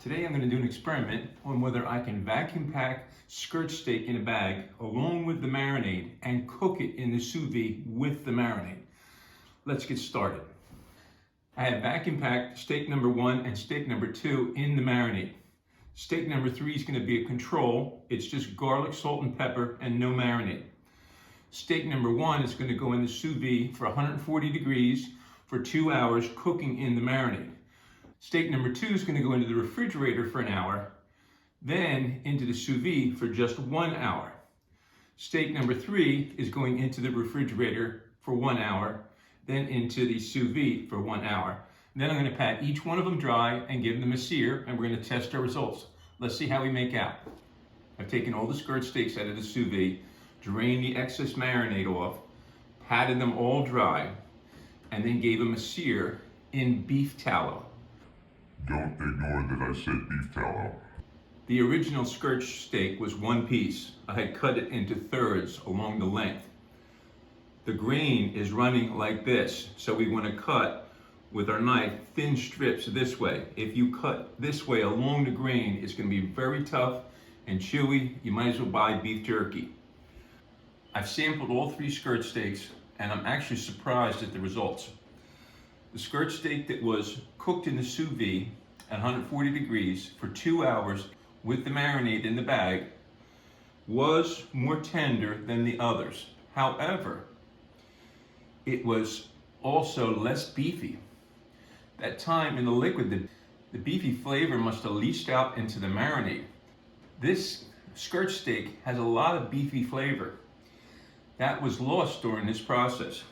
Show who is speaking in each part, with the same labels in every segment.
Speaker 1: Today I'm going to do an experiment on whether I can vacuum pack skirt steak in a bag along with the marinade and cook it in the sous vide with the marinade. Let's get started. I have vacuum packed steak number 1 and steak number 2 in the marinade. Steak number 3 is going to be a control. It's just garlic, salt, and pepper and no marinade. Steak number 1 is going to go in the sous vide for 140 degrees for 2 hours cooking in the marinade. Steak number 2 is going to go into the refrigerator for an hour, then into the sous vide for just 1 hour. Steak number 3 is going into the refrigerator for 1 hour, then into the sous vide for 1 hour. Then I'm going to pat each one of them dry and give them a sear, and we're going to test our results. Let's see how we make out. I've taken all the skirt steaks out of the sous vide, drained the excess marinade off, patted them all dry, and then gave them a sear in beef tallow.
Speaker 2: Don't ignore that I said beef tallow.
Speaker 1: The original skirt steak was 1 piece. I had cut it into thirds along the length. The grain is running like this, so we want to cut with our knife thin strips this way. If you cut this way along the grain, it's going to be very tough and chewy. You might as well buy beef jerky. I've sampled all 3 skirt steaks, and I'm actually surprised at the results. The skirt steak that was cooked in the sous vide at 140 degrees for 2 hours with the marinade in the bag was more tender than the others. However, it was also less beefy. That time in the liquid, the beefy flavor must have leached out into the marinade. This skirt steak has a lot of beefy flavor. That was lost during this process.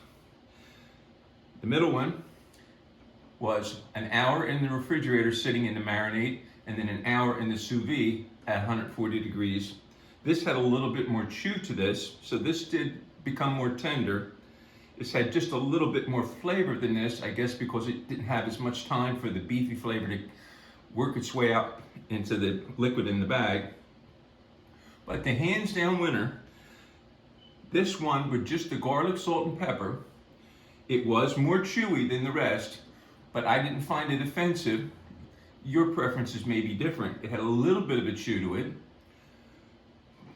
Speaker 1: The middle one was an hour in the refrigerator sitting in the marinade, and then an hour in the sous vide at 140 degrees. This had a little bit more chew to this, so this did become more tender. It's had just a little bit more flavor than this, I guess because it didn't have as much time for the beefy flavor to work its way out into the liquid in the bag. But the hands down winner, this one with just the garlic, salt, and pepper. It was more chewy than the rest, but I didn't find it offensive. Your preferences may be different. It had a little bit of a chew to it,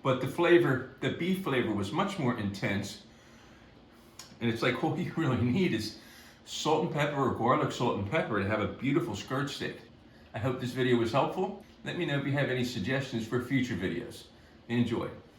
Speaker 1: but the flavor, the beef flavor, was much more intense. And it's like all you really need is salt and pepper, or garlic, salt, and pepper to have a beautiful skirt steak. I hope this video was helpful. Let me know if you have any suggestions for future videos. Enjoy.